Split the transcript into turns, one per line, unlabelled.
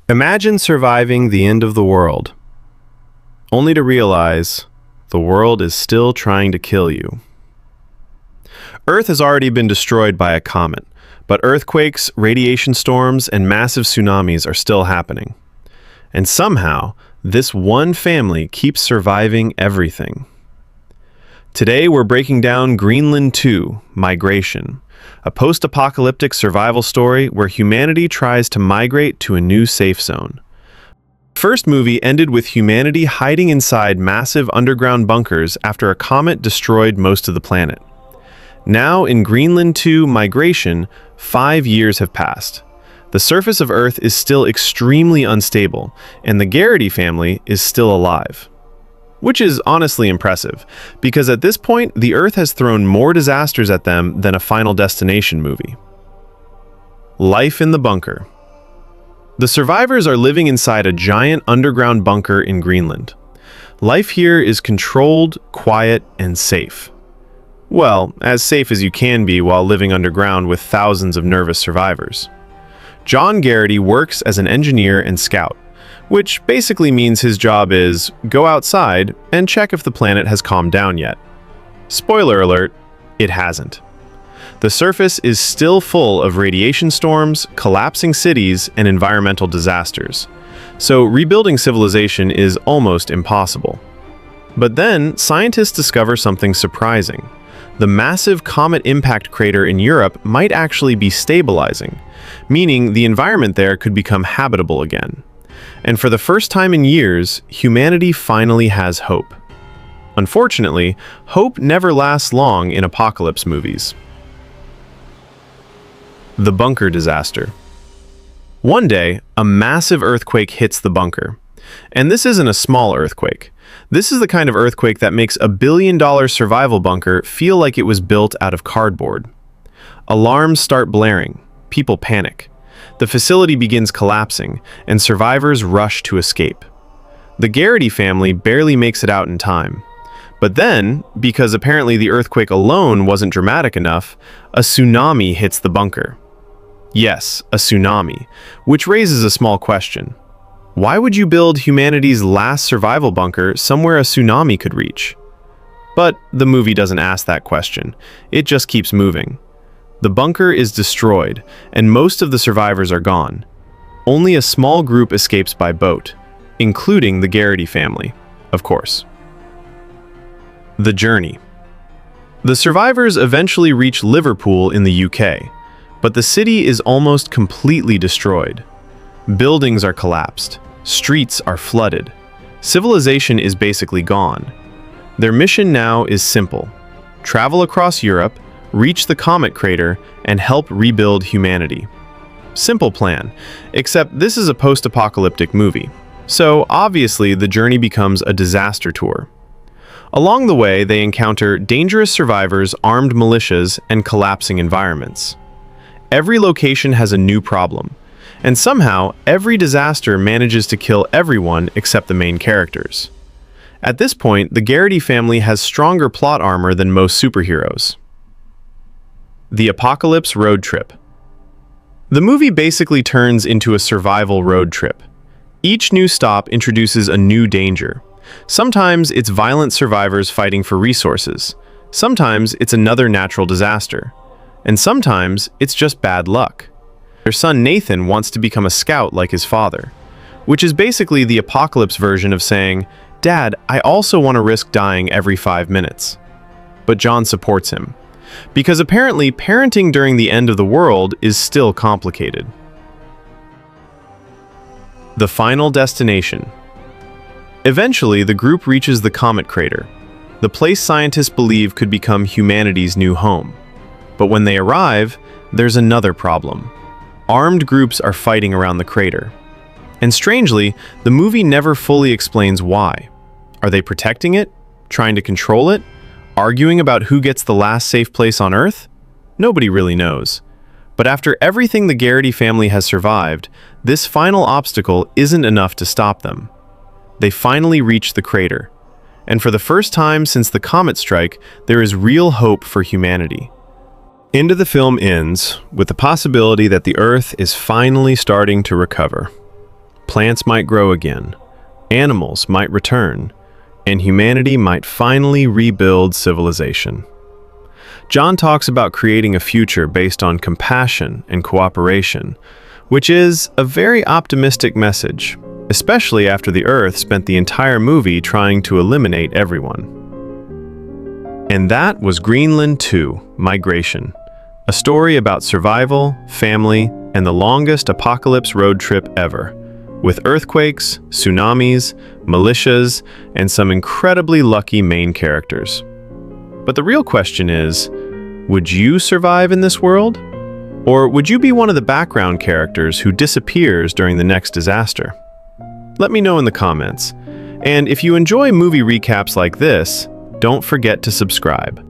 Imagine surviving the end of the world, only to realize the world is still trying to kill you. Earth has already been destroyed by a comet, but earthquakes, radiation storms, and massive tsunamis are still happening. And somehow, this one family keeps surviving everything. Today, we're breaking down Greenland 2, Migration, a post-apocalyptic survival story where humanity tries to migrate to a new safe zone. The first movie ended with humanity hiding inside massive underground bunkers after a comet destroyed most of the planet. Now, in Greenland 2, Migration, 5 years have passed. The surface of Earth is still extremely unstable, and the Garrity family is still alive. Which is honestly impressive, because at this point, the Earth has thrown more disasters at them than a Final Destination movie. Life in the bunker. The survivors are living inside a giant underground bunker in Greenland. Life here is controlled, quiet, and safe. Well, as safe as you can be while living underground with thousands of nervous survivors. John Garrity works as an engineer and scout, which basically means his job is go outside and check if the planet has calmed down yet. Spoiler alert, it hasn't. The surface is still full of radiation storms, collapsing cities, and environmental disasters. So rebuilding civilization is almost impossible. But then, scientists discover something surprising. The massive comet impact crater in Europe might actually be stabilizing, meaning the environment there could become habitable again. And for the first time in years, humanity finally has hope. Unfortunately, hope never lasts long in apocalypse movies. The bunker disaster. One day, a massive earthquake hits the bunker. And this isn't a small earthquake. This is the kind of earthquake that makes a billion-dollar survival bunker feel like it was built out of cardboard. Alarms start blaring. People panic. The facility begins collapsing, and survivors rush to escape. The Garrity family barely makes it out in time. But then, because apparently the earthquake alone wasn't dramatic enough, a tsunami hits the bunker. Yes, a tsunami, which raises a small question. Why would you build humanity's last survival bunker somewhere a tsunami could reach? But the movie doesn't ask that question. It just keeps moving. The bunker is destroyed, and most of the survivors are gone. Only a small group escapes by boat, including the Garrity family, of course. The journey. The survivors eventually reach Liverpool in the UK, but the city is almost completely destroyed. Buildings are collapsed. Streets are flooded. Civilization is basically gone. Their mission now is simple. Travel across Europe, reach the comet crater, and help rebuild humanity. Simple plan, except this is a post-apocalyptic movie. So obviously the journey becomes a disaster tour. Along the way, they encounter dangerous survivors, armed militias, and collapsing environments. Every location has a new problem. And somehow, every disaster manages to kill everyone except the main characters. At this point, the Garrity family has stronger plot armor than most superheroes. The Apocalypse Road Trip. The movie basically turns into a survival road trip. Each new stop introduces a new danger. Sometimes it's violent survivors fighting for resources. Sometimes it's another natural disaster. And sometimes it's just bad luck. Their son Nathan wants to become a scout like his father, which is basically the apocalypse version of saying, "Dad, I also want to risk dying every 5 minutes." But John supports him, because apparently parenting during the end of the world is still complicated. The Final Destination. Eventually, the group reaches the comet crater, the place scientists believe could become humanity's new home. But when they arrive, there's another problem. Armed groups are fighting around the crater. And strangely, the movie never fully explains why. Are they protecting it? Trying to control it? Arguing about who gets the last safe place on Earth? Nobody really knows. But after everything the Garrity family has survived, this final obstacle isn't enough to stop them. They finally reach the crater. And for the first time since the comet strike, there is real hope for humanity. End of the film ends with the possibility that the Earth is finally starting to recover. plants might grow again, animals might return, and humanity might finally rebuild civilization. John talks about creating a future based on compassion and cooperation, which is a very optimistic message, especially after the Earth spent the entire movie trying to eliminate everyone. And that was Greenland 2: Migration, a story about survival, family, and the longest apocalypse road trip ever, with earthquakes, tsunamis, militias, and some incredibly lucky main characters. But the real question is, would you survive in this world? Or would you be one of the background characters who disappears during the next disaster? Let me know in the comments. And if you enjoy movie recaps like this, don't forget to subscribe.